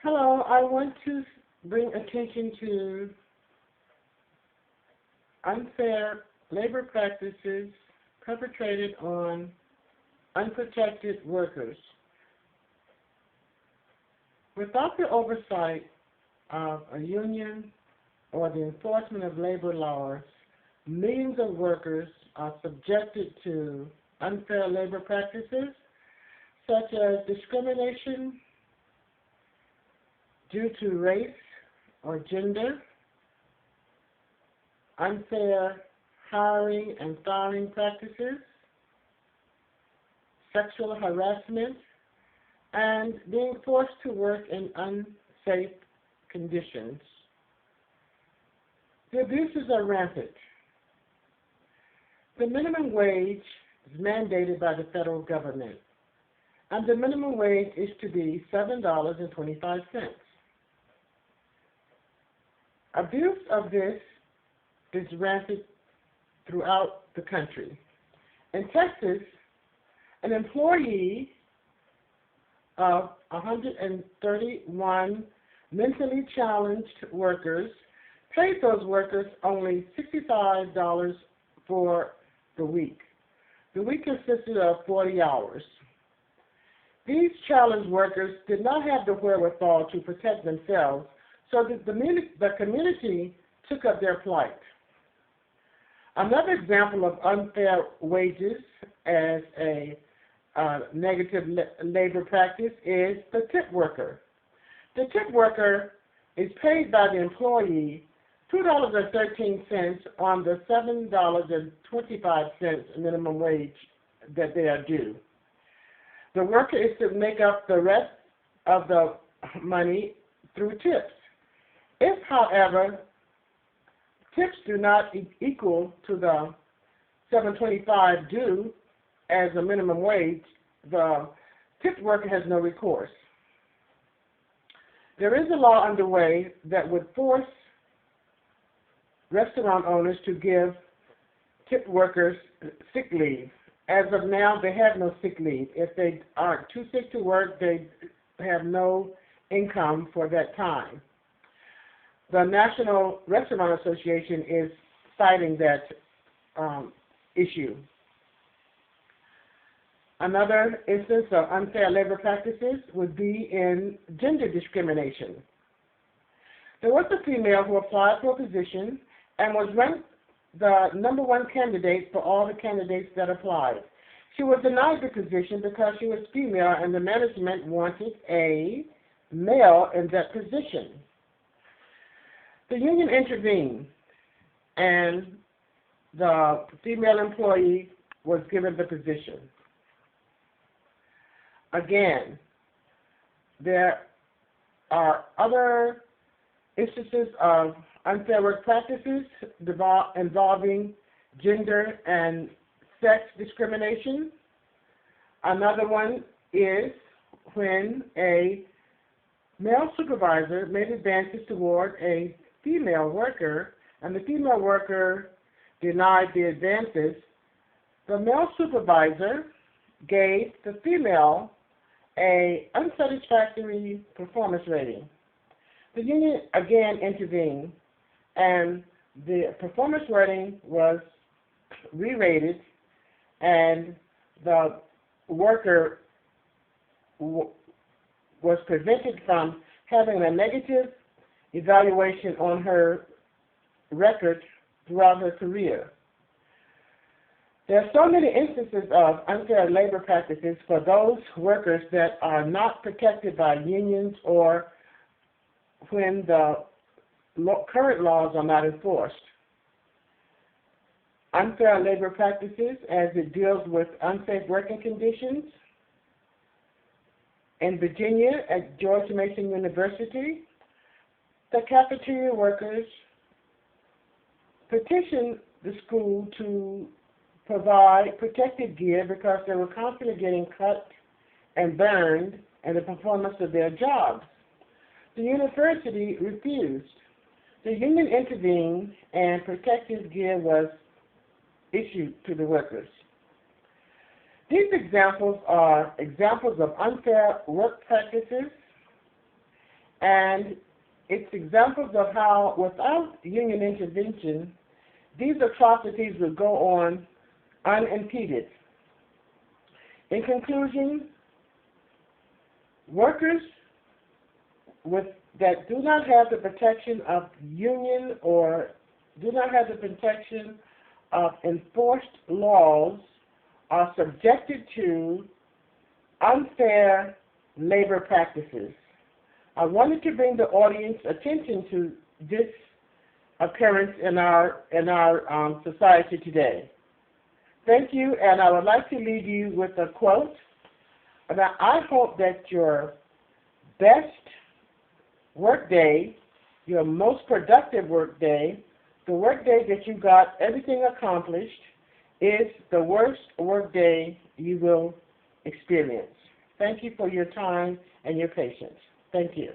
Hello, I want to bring attention to unfair labor practices perpetrated on unprotected workers. Without the oversight of a union or the enforcement of labor laws, millions of workers are subjected to unfair labor practices such as discrimination due to race or gender, unfair hiring and firing practices, sexual harassment, and being forced to work in unsafe conditions. The abuses are rampant. The minimum wage is mandated by the federal government, and the minimum wage is to be $7.25. Abuse of this is rampant throughout the country. In Texas, an employee of 131 mentally challenged workers paid those workers only $65 for the week. The week consisted of 40 hours. These challenged workers did not have the wherewithal to protect themselves, so the community took up their plight. Another example of unfair wages as a negative labor practice is the tip worker. The tip worker is paid by the employee $2.13 on the $7.25 minimum wage that they are due. The worker is to make up the rest of the money through tips. If, however, tips do not equal to the $7.25 due as a minimum wage, the tip worker has no recourse. There is a law underway that would force restaurant owners to give tip workers sick leave. As of now, they have no sick leave. If they are too sick to work, they have no income for that time. The National Restaurant Association is citing that issue. Another instance of unfair labor practices would be in gender discrimination. There was a female who applied for a position and was ranked the #1 candidate for all the candidates that applied. She was denied the position because she was female and the management wanted a male in that position. The union intervened and the female employee was given the position. Again, there are other instances of unfair work practices involving gender and sex discrimination. Another one is when a male supervisor made advances toward a female worker and the female worker denied the advances. The male supervisor gave the female an unsatisfactory performance rating. The union again intervened, and the performance rating was re-rated, and the worker was prevented from having a negative evaluation on her record throughout her career. There are so many instances of unfair labor practices for those workers that are not protected by unions or when the current laws are not enforced. Unfair labor practices as it deals with unsafe working conditions. In Virginia at George Mason University, the cafeteria workers petitioned the school to provide protective gear because they were constantly getting cut and burned in the performance of their jobs. The university refused. The union intervened and protective gear was issued to the workers. These examples are examples of unfair work practices and it's examples of how, without union intervention, these atrocities would go on unimpeded. In conclusion, workers that do not have the protection of union or do not have the protection of enforced laws are subjected to unfair labor practices. I wanted to bring the audience attention to this occurrence in our society today. Thank you, and I would like to leave you with a quote. Now, I hope that your best work day, your most productive work day, the work day that you got everything accomplished, is the worst work day you will experience. Thank you for your time and your patience. Thank you.